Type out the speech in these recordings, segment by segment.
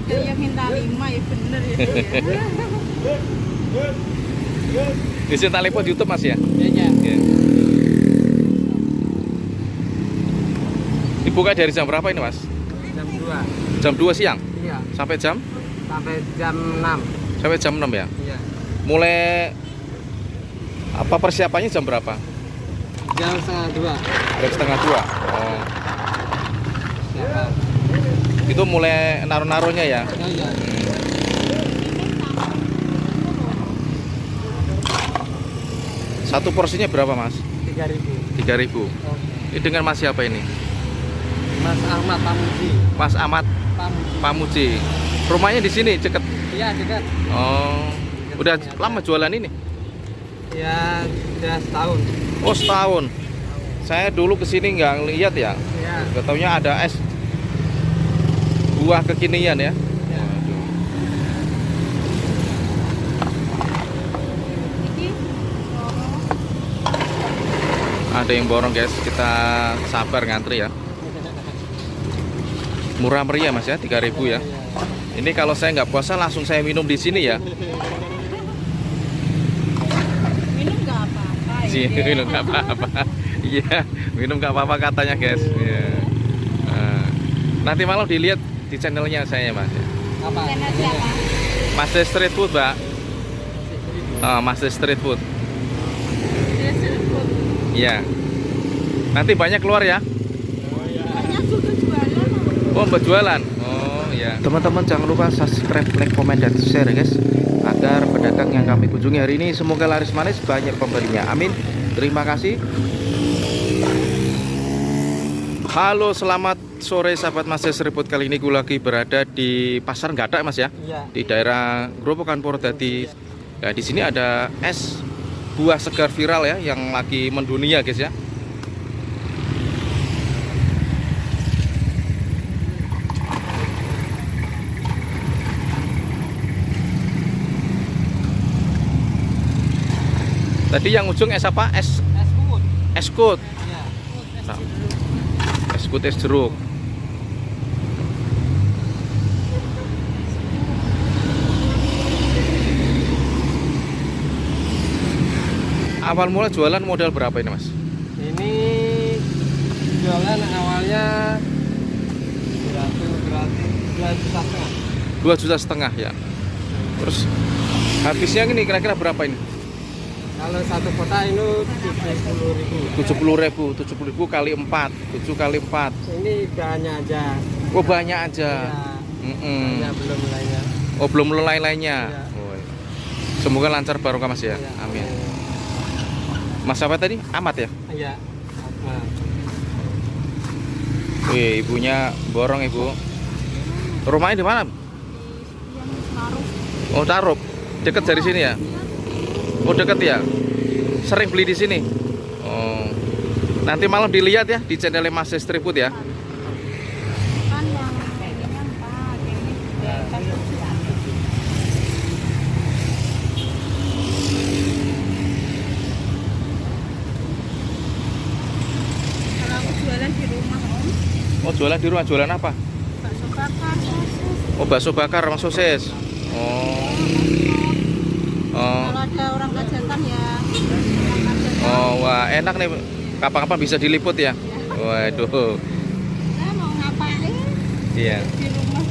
ada yang minta 5 ya bener ya. Bisa tak liput YouTube Mas ya? Iya. Iya. Dibuka dari jam berapa ini Mas? Jam 2. Jam 2 siang? Iya. Sampai jam? Sampai jam 6. Sampai jam 6 ya? Iya. Mulai apa persiapannya jam berapa? Jam setengah 2. Jam setengah 2. Oh. Siapa? Itu mulai naruh-naruhnya ya? Oh, iya. Satu porsinya berapa Mas? 3.000. 3.000. Oh. Ini dengan Mas siapa ini? Mas Ahmad Pamuji. Mas Ahmad Pamuji. Rumahnya di sini deket. Iya, dekat. Oh. Udah lama jualan ini? Ya, sudah setahun. Oh, setahun. Saya dulu kesini nggak ngeliat ya. Iya. Katanya ada es buah kekinian ya. Ya. Waduh. Ada yang borong guys, kita sabar ngantri ya. Murah meriah Mas ya, 3.000 ya. Ini kalau saya nggak puasa langsung saya minum di sini ya. Minum nggak apa-apa ya. Minum nggak apa-apa. Iya, minum nggak apa-apa katanya guys. Iya. Nah, nanti malam dilihat di channelnya saya Mas. Apa? Channel siapa? Master Street Food Mbak. Master Street Food. Dia sebut. Iya. Nanti banyak keluar ya. Banyak juga jualan. Oh, mbak jualan. Oh, ya. Teman-teman jangan lupa subscribe, like, komen, dan share ya guys. Agar pedagang yang kami kunjungi hari ini semoga laris manis, banyak pembelinya. Amin. Terima kasih. Halo, selamat sore sahabat Master Street Food. Kali ini gue lagi berada di Pasar Gadak Mas ya. Iya. Di daerah Grobogan Purwodadi. Nah, di sini ada es buah segar viral ya yang lagi mendunia guys ya. Tadi yang ujung es apa? Es Kuut. es kut. Iya. Nah, es kut es jeruk. Awal mula jualan modal berapa ini Mas? Ini jualan awalnya gratis 2,5 juta. 2,5 juta ya. Terus habisnya ini kira-kira berapa ini? Kalau satu kota ini 70.000. 70.000 kali 4, 7 kali 4. Ini banyak aja. Oh, banyak aja. Ya, Mm-mm. belum lainnya. Oh, belum lain-lainnya. Ya. Oh, iya. Semoga lancar barokah Mas ya. Ya. Amin. Mas apa tadi? Ahmad ya? Iya. Nah, Wih, ibunya borong ibu. Rumahnya di mana? Oh, Tarup. Dekat dari sini ya? Oh, dekat ya? Sering beli di sini? Oh. Nanti malam dilihat ya di channel Master Street Food ya. Kan yang ini 4, ini kalau aku jualan di rumah Om, Oh, jualan di rumah. Jualan apa? bakso bakar, sosis. Oh, bakso bakar sama sosis. Oh. Oh. Kalau ada orang hajatan ya orang hajatan. Oh, wah, enak nih. Kapan-kapan bisa diliput ya? Waduh. Saya mau ngapain Iya. di rumah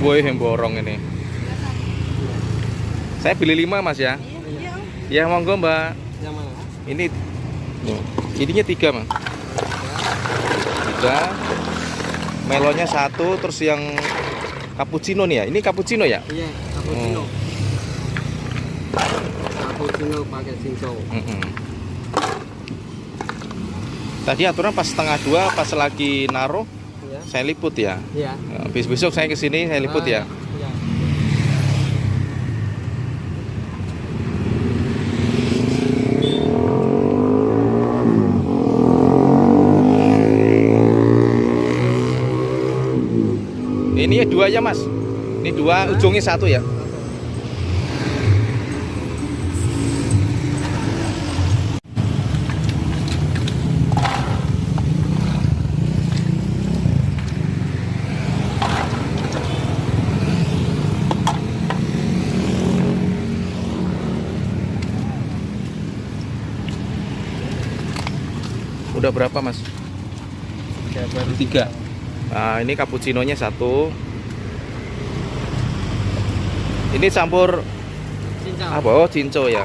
Woi, yang borong ini. Saya beli 5 Mas ya. iya. Ya, monggo Mbak. yang mana? Ini ininya 3 Mas. 3. Melonnya 1, terus yang cappuccino nih ya. Ini cappuccino ya? Iya, cappuccino. Cappuccino pakai singko. Mm-mm. Tadi aturan pas setengah 2 pas lagi naruh Iya. saya liput ya. Iya. Besok saya kesini saya liput ya. Iya. Ini ya 2 ya Mas. Ini 2 ujungnya 1 ya. udah berapa mas? Ya, baru 3. Nah ini cappuccino-nya 1. Ini campur cincau. apa? Oh cinco ya.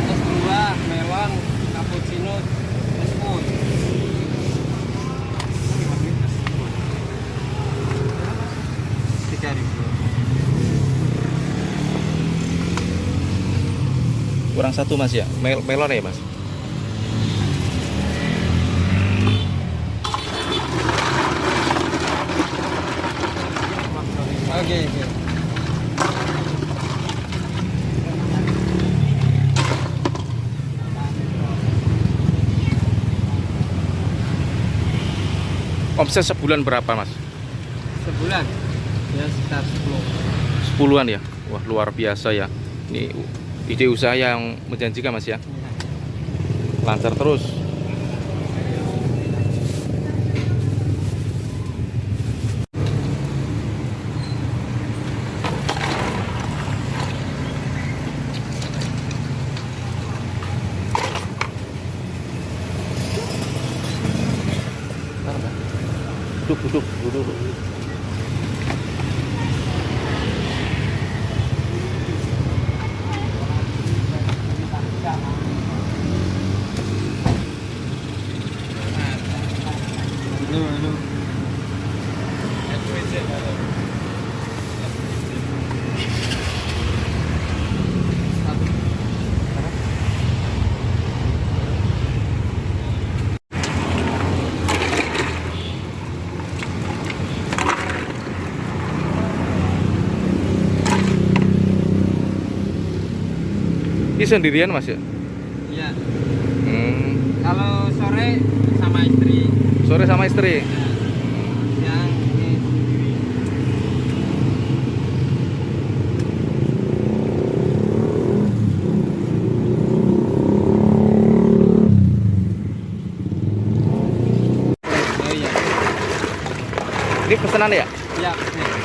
Es buah, melon, cappuccino, es put. Kurang 1 mas ya. Melon ya mas. Oke, oke. Omset sebulan berapa mas? Sebulan ya sekitar 10. 10-an ya. Wah luar biasa ya. Ini ide usaha yang menjanjikan mas ya. Lancar terus. Duduk. Halo. Ini sendirian mas ya? Iya. Kalau Sore sama istri. sore sama istri. Yang ini oh iya. Ini pesanan ya? Iya, betul.